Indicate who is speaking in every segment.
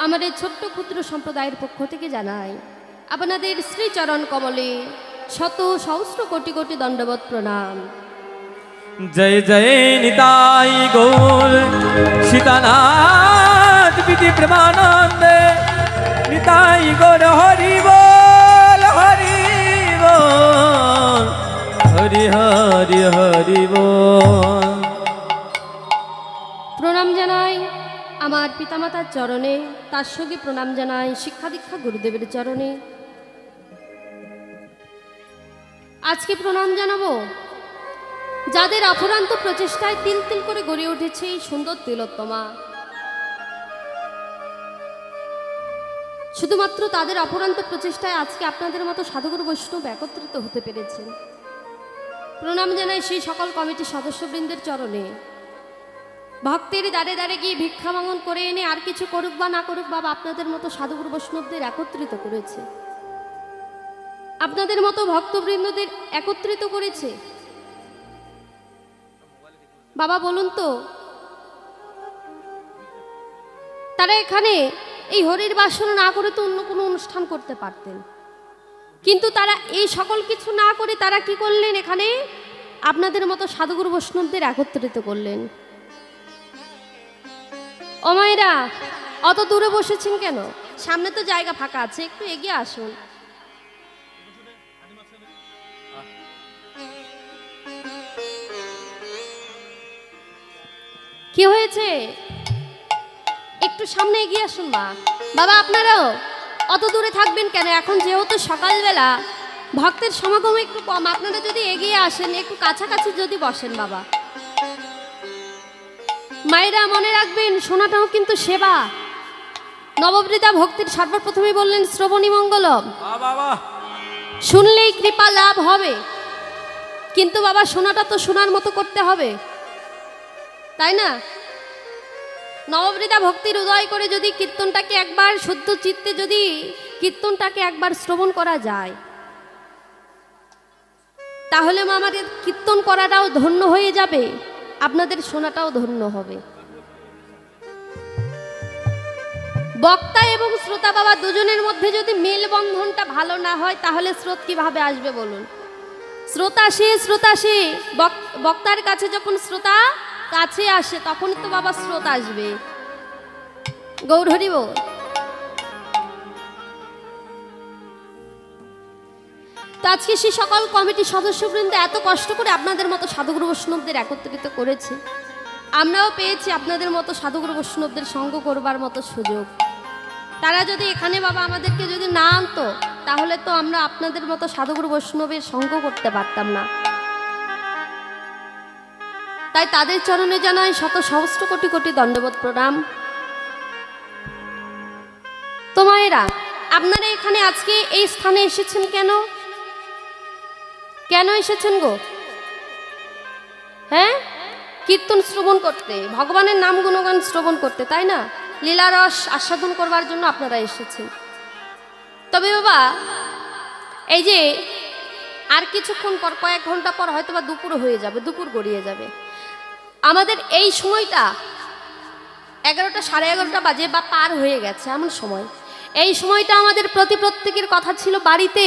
Speaker 1: আমার এই ছোট্ট ক্ষুদ্র সম্প্রদায়ের পক্ষ থেকে জানাই আপনাদের শ্রীচরণ কমলে শত সহস্র কোটি কোটি দণ্ডবত প্রণাম।
Speaker 2: जय जय निताई गौर सीतानाथ विधि प्रेमानंद निताई गौर हरि बोल हरि बोल हरि हरि हरि बोल।
Speaker 1: প্রণাম জানাই আমার পিতামাতার চরণে, তার সঙ্গে প্রণাম জানাই শিক্ষা দীক্ষা গুরুদেবের চরণে। আজকে প্রণাম জানাবো যাদের অফুরান্ত প্রচেষ্টায় তিল তিল করে গড়ে উঠেছে এই সুন্দর তিলোত্তমা। শুধুমাত্র তাদের অফুরান্ত প্রচেষ্টায় আজকে আপনাদের মতো সাধুগুরু বৈষ্ণব একত্রিত হতে পেরেছেন। প্রণাম জানাই সেই সকল কমিটির সদস্যবৃন্দের চরণে। ভক্তের দ্বারে দ্বারে গিয়ে ভিক্ষা মাঙ্গন করে এনে আর কিছু করুক বা না করুক, বাবা আপনাদের মতো সাধুগুরু বৈষ্ণবদের একত্রিত করেছে, আপনাদের মতো ভক্তবৃন্দদের একত্রিত করেছে। বাবা বলুন তো, তারা এখানে এই হরির বাসনা না করে তো অন্য কোনো অনুষ্ঠান করতে পারতেন, কিন্তু তারা এই সকল কিছু না করে তারা কি করলেন? এখানে আপনাদের মতো সাধুগুরু বৈষ্ণবদের একত্রিত করলেন। ও মায়েরা, অত দূরে বসেছেন কেন? সামনে তো জায়গা ফাঁকা আছে, একটু এগিয়ে আসুন। কি হয়েছে? একটু সামনে এগিয়ে আসুন মা। বাবা আপনারাও অত দূরে থাকবেন কেন? এখন যেহেতু সকালবেলা ভক্তের সমাগম একটু কম, আপনারা যদি এগিয়ে আসেন, একটু কাছাকাছি যদি বসেন। বাবা মায়েরা মনে রাখবেন, শোনাটাও কিন্তু সেবা। নববৃতা ভক্তির সর্বপ্রথমে বললেন শ্রবণী মঙ্গলম, শুনলেই কৃপা লাভ হবে। কিন্তু বাবা শোনাটা তো শোনার মতো করতে হবে, তাই না? নববৃতা ভক্তির উদয় করে যদি কীর্তনটাকে একবার শুদ্ধ চিত্তে যদি কীর্তনটাকে একবার শ্রবণ করা যায়, তাহলে আমাদের কীর্তন করাটাও ধন্য হয়ে যাবে, আপনাদের শোনাটাও ধন্য হবে। বক্তা এবং শ্রোতা বাবা দুজনের মধ্যে যদি মেলবন্ধনটা ভালো না হয়, তাহলে স্রোত কিভাবে আসবে বলুন? শ্রোতা সে বক্তার কাছে যখন শ্রোতা কাছে আসে, তখন তো বাবা স্রোত আসবে। গৌর হরি বল। তো আজকে সেই সকল কমিটির সদস্যবৃন্দ এত কষ্ট করে আপনাদের মতো সাধুগুরু বৈষ্ণবদের একত্রিত করেছে। আমরাও পেয়েছি আপনাদের মতো সাধুগুরু বৈষ্ণবদের সঙ্গ করবার মতো সুযোগ। তারা যদি এখানে বাবা আমাদেরকে যদি না আনতো, তাহলে তো আমরা আপনাদের মতো সাধুগুরু বৈষ্ণবের সঙ্গ করতে পারতাম না। তাই তাদের চরণে জানাই শত সহস্র কোটি কোটি দণ্ডবত প্রণাম। তো মায়েরা, আপনারা এখানে আজকে এই স্থানে এসেছেন কেন? কেন এসেছেন গো? হ্যাঁ, কীর্তন শ্রবণ করতে, ভগবানের নাম গুণগান শ্রবণ করতে, তাই না? লীলারস আস্বাদন করবার জন্য আপনারা এসেছেন। তবে বাবা, এই যে আর কিছুক্ষণ পর, কয়েক ঘন্টা পর হয়তো বা দুপুর হয়ে যাবে, দুপুর গড়িয়ে যাবে। আমাদের এই সময়টা 11টা সাড়ে 11টা বাজে বা পার হয়ে গেছে এমন সময়। এই সময়টা আমাদের প্রত্যেকের কথা ছিল বাড়িতে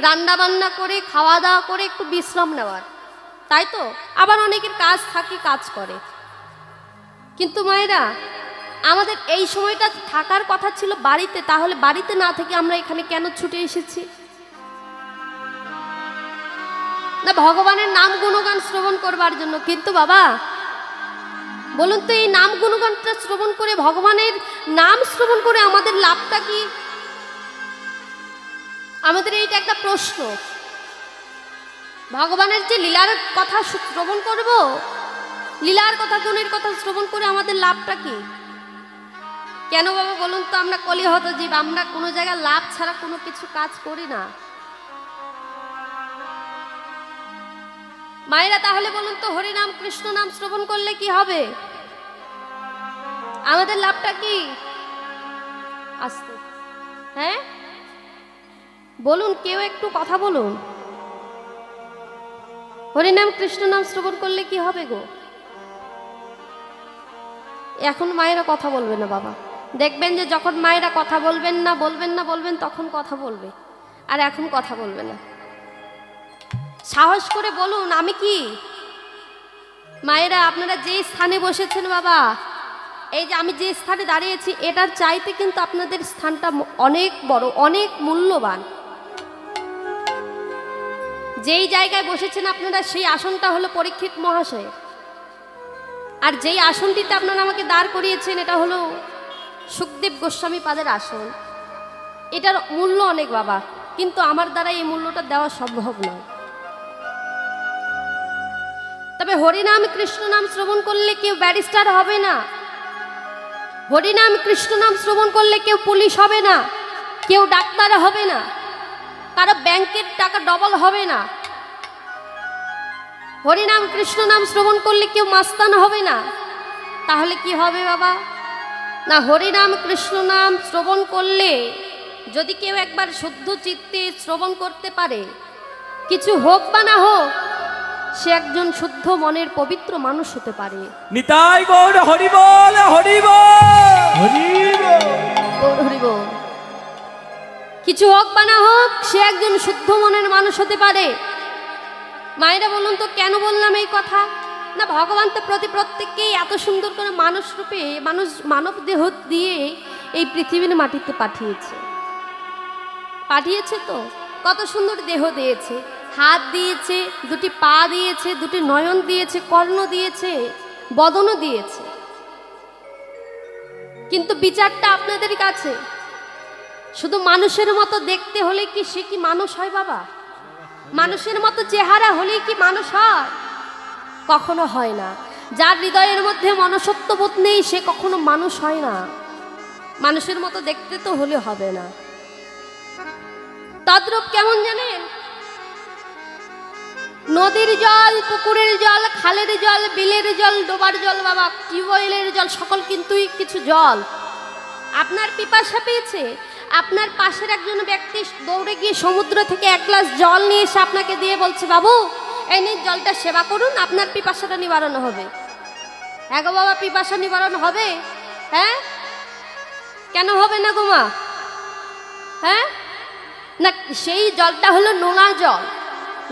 Speaker 1: রান্না বান্না করে খাওয়া দাওয়া করে একটু বিশ্রাম নেওয়ার, তাই তো? আবার অনেকের কাজ থাকে, কাজ করে। কিন্তু মায়েরা, আমাদের এই সময়টা থাকার কথা ছিল বাড়িতে, তাহলে বাড়িতে না থেকে আমরা এখানে কেন ছুটে এসেছি? না, ভগবানের নাম গুণগান শ্রবণ করবার জন্য। কিন্তু বাবা বলুন তো, এই নাম গুণগানটা শ্রবণ করে, ভগবানের নাম শ্রবণ করে আমাদের লাভটা কি? আমাদের এইটা একটা প্রশ্ন। ভগবানের যে লীলার কথা শ্রবণ করব, লীলার কথা, গুণের কথা শ্রবণ করে আমাদের লাভটা কি? কেন বাবা বলুন তো? আমরা কলিহত জীব, আমরা কোনো জায়গায় লাভ ছাড়া কোনো কিছু কাজ করি না। মায়েরা তাহলে বলুন তো, হরি নাম কৃষ্ণ নাম শ্রবণ করলে কি হবে? আমাদের লাভটা কি? আস্তে, হ্যাঁ বলুন, কেউ একটু কথা বলুন। হরি নাম কৃষ্ণ নাম শ্রবণ করলে কি হবে গো? এখন মায়েরা কথা বলবে না বাবা। দেখবেন যে যখন মায়েরা কথা বলবেন না বলবেন তখন কথা বলবে, আর এখন কথা বলবে না। সাহস করে বলুন আমি কি। মায়েরা আপনারা যে স্থানে বসেছেন বাবা, এই যে আমি যে স্থানে দাঁড়িয়েছি, এটার চাইতে কিন্তু আপনাদের স্থানটা অনেক বড়, অনেক মূল্যবান। যেই জায়গায় বসেছেন আপনারা, সেই আসনটা হলো পরীক্ষিত মহাশয়, আর যেই আসনটিতে আপনারা আমাকে দাঁড় করিয়েছেন এটা হলো সুখদেব গোস্বামী পাদের আসন। এটার মূল্য অনেক বাবা, কিন্তু আমার দ্বারা এই মূল্যটা দেওয়া সম্ভব নয়। তবে হরিনাম কৃষ্ণ নাম শ্রবণ করলে কেউ ব্যারিস্টার হবে না, হরিনাম কৃষ্ণ নাম শ্রবণ করলে কেউ পুলিশ হবে না, কেউ ডাক্তার হবে না, কারো ব্যাংকের টাকা ডবল হবে না। হরিনাম কৃষ্ণ নাম শ্রবণ করলে কেউ মাস্তান হবে না। তাহলে কি হবে বাবা? না, হরিনাম কৃষ্ণ নাম শ্রবণ করলে যদি কেউ একবার শুদ্ধ চিত্তে শ্রবণ করতে পারে, কিছু হোক বা না হোক, সে একজন শুদ্ধ মনের পবিত্র মানুষ হতে পারে।
Speaker 2: নিতাই গৌর হরি বল, হরি বল, হরি বল,
Speaker 1: গৌর হরি বল। কিছু হোক বা না হোক, সে একজন শুদ্ধ মনের মানুষ হতে পারে। মায়েরা বলুন তো কেন বললাম এই কথা? না, ভগবান তো প্রত্যেককেই এত সুন্দর করে মানুষ রূপে, মানব দেহ দিয়ে এই পৃথিবীর মাটিতে পাঠিয়েছে তো কত সুন্দর দেহ দিয়েছে, হাত দিয়েছে, দুটি পা দিয়েছে, দুটি নয়ন দিয়েছে, কর্ণ দিয়েছে, বদনও দিয়েছে। কিন্তু বিচারটা আপনাদের কাছে। শুধু মানুষের মতো দেখতে হলে কি সে কি মানুষ হয় বাবা? মানুষের মতো চেহারা হলেই কি মানুষ হয়? কখনো হয় না। যার হৃদয়ের মধ্যে মনুষ্যত্ববোধ নেই সে কখনো মানুষ হয় না। মানুষের মতো দেখতে তো হলে হবে না। তদ্রূপ কেমন জানেন? নদীর জল, পুকুরের জল, খালের জল, বিলের জল, ডোবার জল বাবা, টিউবওয়েলের জল, সকল কিন্তু কিছু জল। আপনার পিপাসা পেয়েছে, আপনার পাশের একজন ব্যক্তি দৌড়ে গিয়ে সমুদ্র থেকে এক গ্লাস জল নিয়ে এসে আপনাকে দিয়ে বলছে, বাবু এই নিন জলটা সেবা করুন, আপনার পিপাসাটা নিবারণ হবে। হ্যাঁ গো বাবা, পিপাসা নিবারণ হবে? হ্যাঁ, কেন হবে না গো মা? হ্যাঁ না, সেই জলটা হলো নোনা জল,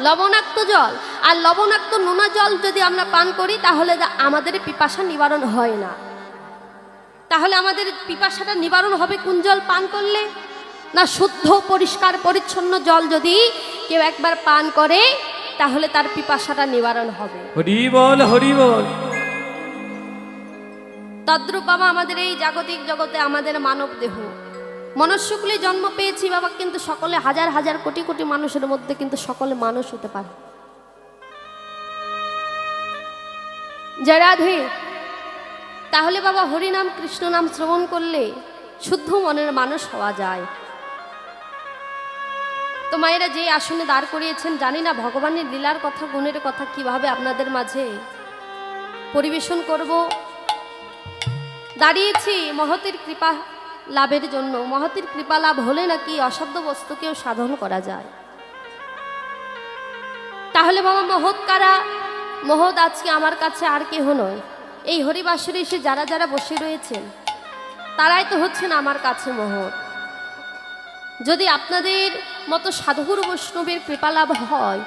Speaker 1: লবণাক্ত জল। আর লবণাক্ত নোনা জল যদি আমরা পান করি তাহলে আমাদের পিপাসা নিবারণ হয় না। তাহলে আমাদের পিপাসাটা নিবারণ হবে কোন জল পান করলে? না, শুদ্ধ পরিষ্কার পরিচ্ছন্ন জল যদি কেউ একবার পান করে তাহলে তার পিপাসাটা নিবারণ হবে।
Speaker 2: হরি বল, হরি বল।
Speaker 1: তদ্রূপ বাবা আমাদের এই জাগতিক জগতে আমাদের মানব দেহ, মনুষ্যকুলে জন্ম পেয়েছি বাবা, কিন্তু সকলে হাজার হাজার কোটি কোটি মানুষের মধ্যে কিন্তু সকলে মানুষ হতে পারে। জয় রাধে। তাহলে বাবা হরিনাম কৃষ্ণ নাম শ্রবণ করলে শুদ্ধ মনের মানুষ হওয়া যায়। তো মায়েরা যে আসনে দাঁড় করিয়েছেন, জানি না ভগবানের লীলার কথা, গুণের কথা কিভাবে আপনাদের মাঝে পরিবেশন করব। দাঁড়িয়েছি মহতের কৃপা লাভের জন্য। মহতের কৃপা লাভ হলে নাকি অসাধ্য বস্তুকেও সাধন করা যায়। তাহলে বাবা মহৎ কারা? মহৎ আজকে আমার কাছে আর কেহ নয়, এই হরিবাসরে এসে যারা যারা বসে রয়েছেন তারাই তো হচ্ছেন আমার কাছে মহৎ। যদি আপনাদের মতো সাধুগুরু বৈষ্ণবের কৃপা লাভ হয়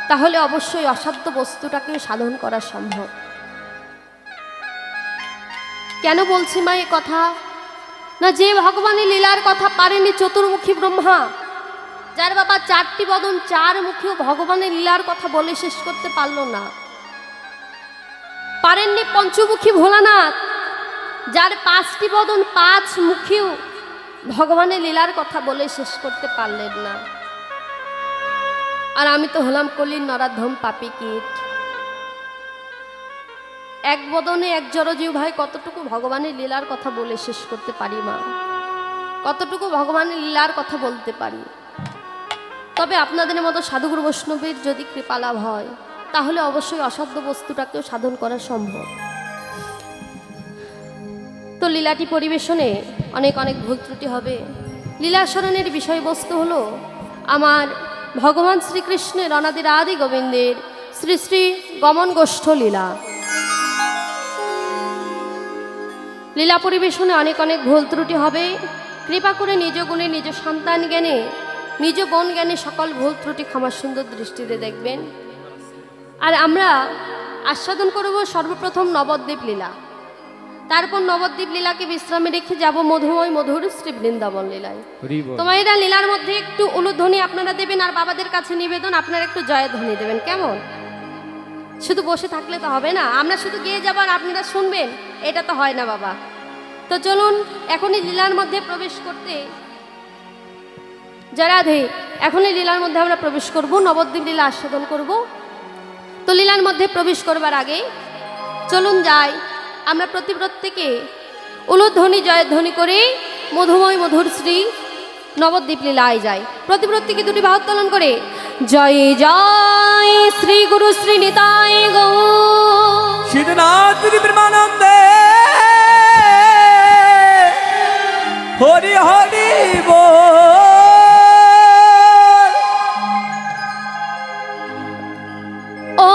Speaker 1: তাহলে অবশ্যই অসাধ্য বস্তুটাকেও সাধন করা সম্ভব। কেন বলছি মা এ কথা? না, যে ভগবানের লীলার কথা পারেনি চতুর্মুখী ব্রহ্মা, যার বাবা চারটি বদন, চার মুখীও ভগবানের লীলার কথা বলে শেষ করতে পারল না। পারেননি পঞ্চমুখী ভোলানাথ, যার পাঁচটি বদন, পাঁচ মুখীও ভগবানের লীলার কথা বলে শেষ করতে পারলেন না। আর আমি তো হলাম কলির নরাধম পাপী কীট। এক বদনে এক জড়জীব ভাই, কতটুকু ভগবানের লীলার কথা বলে শেষ করতে পারি মা? কতটুকু ভগবানের লীলার কথা বলতে পারি? তবে আপনাদের মতো সাধুগুরু বৈষ্ণবের যদি কৃপা লাভ হয় তাহলে অবশ্যই অসাধ্য বস্তুটাকেও সাধন করা সম্ভব। তো লীলাটি পরিবেশনে অনেক অনেক ভুল ত্রুটি হবে। লীলাস্মরণের বিষয়বস্তু হলো আমার ভগবান শ্রীকৃষ্ণের অনাদি আদি গোবিন্দের শ্রী শ্রী গমন গোষ্ঠ লীলা। লীলা পরিবেশনে অনেক অনেক ভুল ত্রুটি হবে। কৃপা করে নিজ গুণে, নিজ সন্তান জ্ঞানে, নিজ বোন জ্ঞানে সকল ভুল ত্রুটি ক্ষমার সুন্দর দৃষ্টিতে দেখবেন। আর আমরা আস্বাদন করব সর্বপ্রথম নবদ্বীপ লীলা, তারপর নবদ্বীপ লীলাকে বিশ্রামে রেখে যাব মধুময় মধুর শ্রী বৃন্দাবন লীলায়। তোমারা লীলার মধ্যে একটু উলুধ্বনি আপনারা দেবেন, আর বাবাদের কাছে নিবেদন আপনারা একটু জয়ধ্বনি দেবেন। কেমন? শুধু বসে থাকলে তো হবে না, আমরা শুধু গিয়ে যাবো আর আপনারা শুনবেন, এটা তো হয় না বাবা। তো চলুন এখনই লীলার মধ্যে প্রবেশ করতে, রাধে, এখনই লীলার মধ্যে আমরা প্রবেশ করব, নবদ্বীপ লীলা আস্বাদন করব। তো লীলার মধ্যে প্রবেশ করবার আগে চলুন যাই আমরা প্রত্যেকে উলুধ্বনি জয়ধ্বনি করে মধুময় মধুর শ্রী নবদ্বীপ লীলায় যাই। প্রত্যেকে দুটি বাহু উত্তোলন করে জয় জয় শ্রী গুরু শ্রী নিতাই গৌর
Speaker 2: সিদ্ধনাথ প্রেমানন্দে হরি হরি বল।
Speaker 1: ও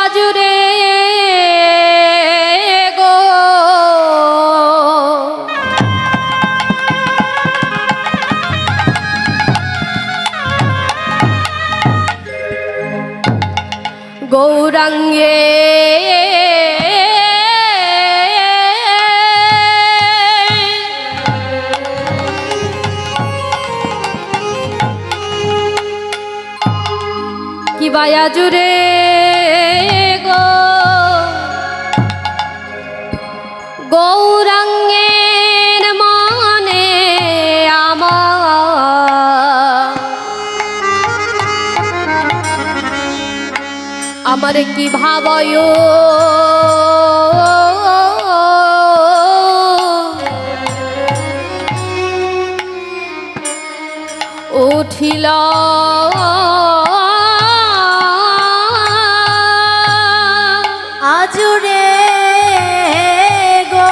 Speaker 1: আজুরে গো গৌরাঙ্গে কি বায়া জুড়ে গো গৌরাঙ্গের মনে আমার কি ভাবয় উঠিল
Speaker 3: আজুরে গো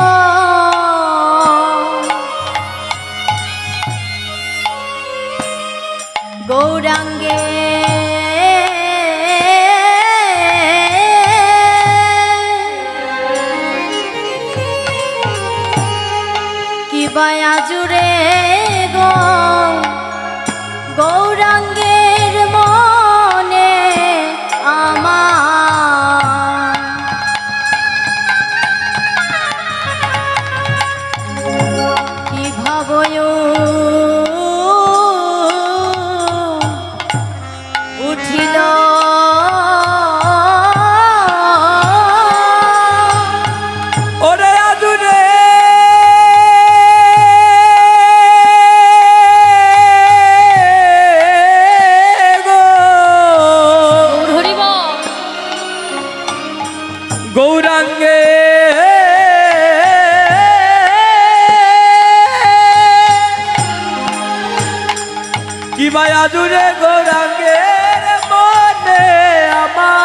Speaker 3: গৌরাঙ্গে কি বায়া জুড়ে গো গৌরাঙ্গের মনে আমার কি ভাবয় উঠিল
Speaker 2: ওরে আজুরে গো
Speaker 1: ধরিব
Speaker 2: গৌরাঙ্গে কি মায়া জুড়ে গৌরাঙ্গের মনে আমার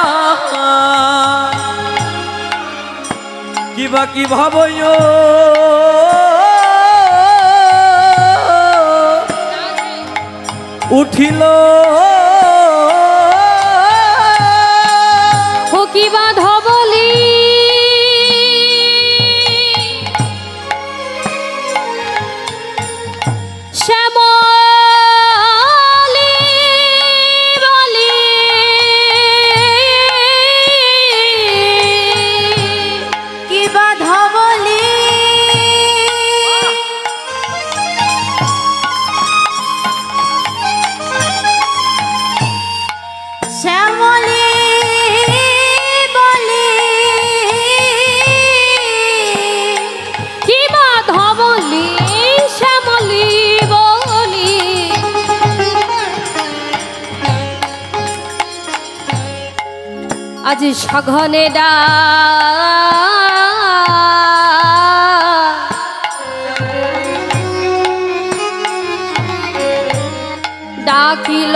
Speaker 2: কিবা কি ভাবয় উঠিল
Speaker 1: ও কি বাধ বলি শ্যামলি বলি
Speaker 3: কি বাধা বলি শ্যামলি বলি
Speaker 1: কি বাধ বলি শ্যামলি বলি আজ সঘনে ডাকিল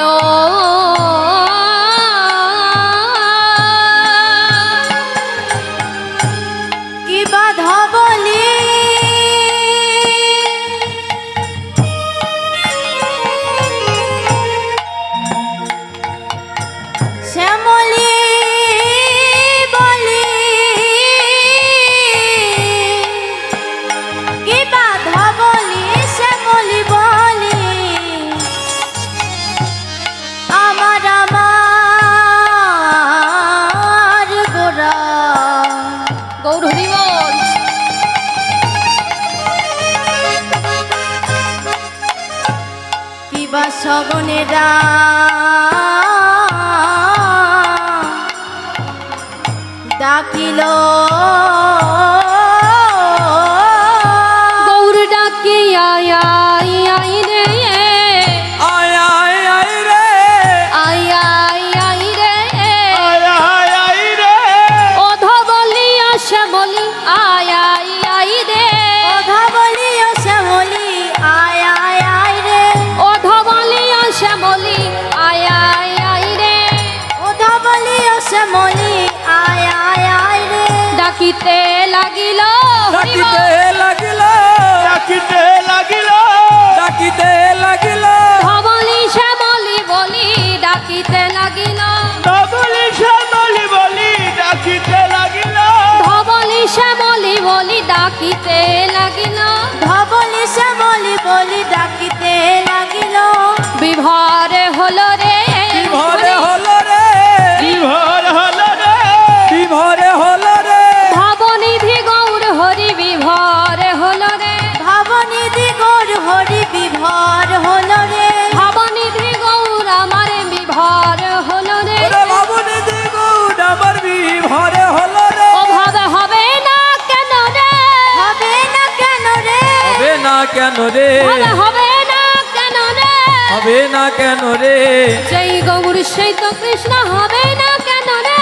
Speaker 3: কি বাধা বলি শ্যামলি বলি সগনেরা ডাকিল
Speaker 1: গৌর ডাকে আয় আয় আয় রে
Speaker 2: আয় আয় আয় রে
Speaker 1: আয় আয় আয় রে
Speaker 2: আয় আয় আয় রে
Speaker 1: অধ বলি আশা বলি আয় আয় আয় রে
Speaker 3: কথা বলি ও শ্যামলি আয় আয় আয় রে
Speaker 1: অধ বলি আশা বলি আয় আয় আয় রে
Speaker 3: কথা বলি ও শ্যামলি আয় আয় আয় রে
Speaker 1: ডাকিতে লাগিল
Speaker 2: ডাকিতে লাগিল
Speaker 4: ডাকিতে লাগিল
Speaker 2: ডাকিতে লাগিল
Speaker 1: ধবলি শ্যামলি বলি ডাকিতে লাগিল
Speaker 4: নবলি শ্যামলি বলি ডাকিতে লাগিল
Speaker 1: ধবলি শ্যামলি বলি ডাকিতে লাগিল
Speaker 3: ধবলি শ্যামলি বলি ডাকিতে লাগিল
Speaker 1: বিভরে হলো রে
Speaker 2: বিভরে হলো রে
Speaker 4: বিভোর হল রে
Speaker 2: বিভরে হলো রে
Speaker 1: ভবনিধি গৌর হরি বিভরে হলো রে
Speaker 3: ভাবনিধি গৌর হরি বিভর হল রে
Speaker 1: ভবনিধি গৌর আমার বিভর হলো রে
Speaker 2: ওরে বাবুনি দিগুণ আমার বিভরে হলো রে
Speaker 1: ও ভাবে হবে না কেন রে
Speaker 3: হবে না কেন রে
Speaker 2: হবে না কেন রে
Speaker 1: ভাবে হবে না কেন রে
Speaker 2: হবে না কেন রে
Speaker 1: যেই গৌর সেই তো কৃষ্ণ হবে না কেন রে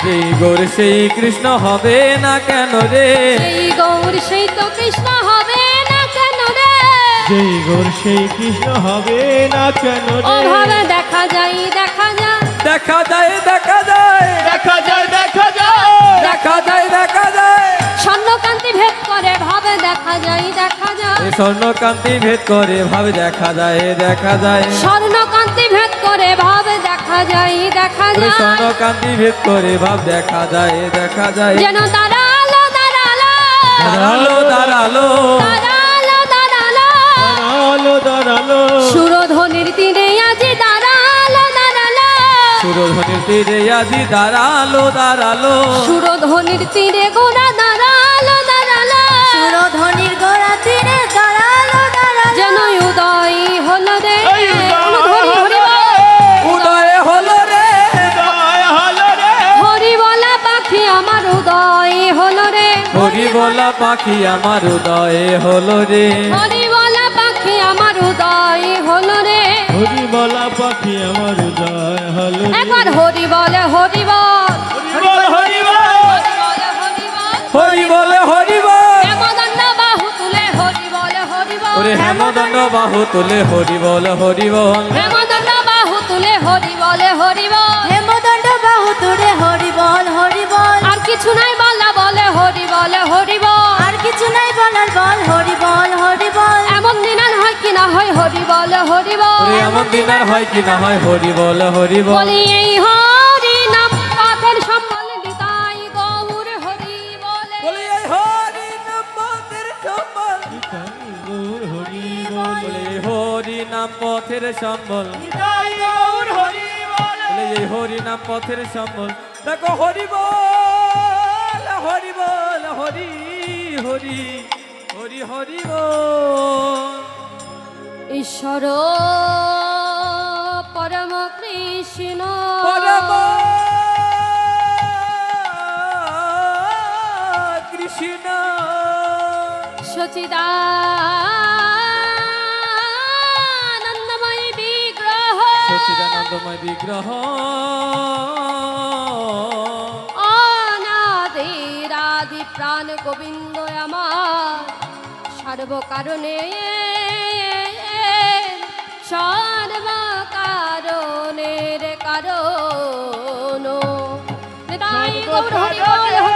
Speaker 2: যেই গৌর সেই কৃষ্ণ হবে না কেন রে
Speaker 1: সেই গৌর সেই তো কৃষ্ণ হবে না কেন রে
Speaker 4: যেই গোর সেই কৃষ্ণ হবে না কেন
Speaker 1: ও
Speaker 4: রে
Speaker 1: ভাবে দেখা যায় দেখা যায়
Speaker 2: দেখা যায় দেখা যায়
Speaker 4: দেখা যায় দেখা যায়
Speaker 2: দেখা যায় দেখা যায়
Speaker 1: স্বর্ণকান্তি ভেদ করে ভাবে দেখা যায় দেখা যায়
Speaker 2: এই স্বর্ণকান্তি ভেদ করে ভাবে দেখা যায় দেখা যায়
Speaker 1: স্বর্ণকান্তি ভেদ করে ভাবে দেখা যায় দেখা
Speaker 2: ওরে
Speaker 1: যায়
Speaker 2: স্বর্ণকান্তি ভেদ করে ভাব দেখা যায় দেখা যায়
Speaker 1: যেন দাঁড়ালো দাঁড়ালো
Speaker 2: দাঁড়ালো দাঁড়ালো
Speaker 1: দাঁড়ালো দাঁড়ালো
Speaker 4: দাঁড়ালো দাঁড়ালো
Speaker 1: সুরধ্বনির তীরে আজি দাঁড়ালো দাঁড়ালো
Speaker 2: সুরধ্বনির তীরে আজি দাঁড়ালো দাঁড়ালো
Speaker 1: সুরধ্বনির তীরে গোড়া দাঁড়ালো দাঁড়ালো
Speaker 3: সুরধ্বনির গোড়া তীরে দাঁড়ালো দাঁড়ালো
Speaker 1: যেন উদয় হলো রে
Speaker 4: এই উদয়
Speaker 1: অনুধ্বনি হরি বল।
Speaker 2: উদয় হলো রে
Speaker 4: উদয় হল রে
Speaker 1: হরি বলা পাখি আমার উদয় হলো রে
Speaker 2: হরি বলা পাখি আমার উদয় হলো রে
Speaker 1: হরি বলা পাখি আমার উদয় হলো রে
Speaker 4: হরি বলা পাখি আমার উদয় হল রে
Speaker 1: একবার হরি বলে হরি বল
Speaker 4: হরি বল হরি বল
Speaker 1: হরি বলে হরি বল
Speaker 2: হরি বলে হরি বল
Speaker 1: হেমদণ্ড বাহু তুলে হরি বলে হরি বল
Speaker 2: ওরে হেমদণ্ড বাহু তুলে হরি বল হরি বল
Speaker 1: হেমদণ্ড বাহু তুলে হরি বলে হরি বল
Speaker 3: হেমদণ্ড বাহু তুলে হরি বল হরি বল
Speaker 1: আর কিছু নাই বলা বলে হরি বলে হরি বল
Speaker 3: আর কিছু নাই বলার বল হরি বল হরি বল
Speaker 1: এমন দিন আর হয় কি না হয় হরি বলে হরি বল
Speaker 2: ওরে এমন দিন আর হয় কি না হয় হরি বল হরি বল
Speaker 1: বলি এই হরি নাম পথের সম্বল দিতাই গৌর হরি বলে
Speaker 2: বলি এই হরি নাম পথের সম্বল
Speaker 4: গৌর হরি বল
Speaker 2: বলে এই হরি নাম পথের সম্বল
Speaker 4: জয় গৌর হরি বল
Speaker 2: বলে এই হরি নাম পথের সম্বল দেখো হরি বল হরি বল হরি হরি হরি হরি বল
Speaker 1: ঈশ্বর পরম কৃষ্ণ
Speaker 2: পরম কৃষ্ণ
Speaker 1: সচিদানন্দময় বিগ্রহ
Speaker 2: সচিদানন্দময় বিগ্রহ
Speaker 1: অনাদিরাদি প্রাণ গোবিন্দ আমার সর্বকারণে সর্বকারণের কারণ তাই গৌর হরি বল হরি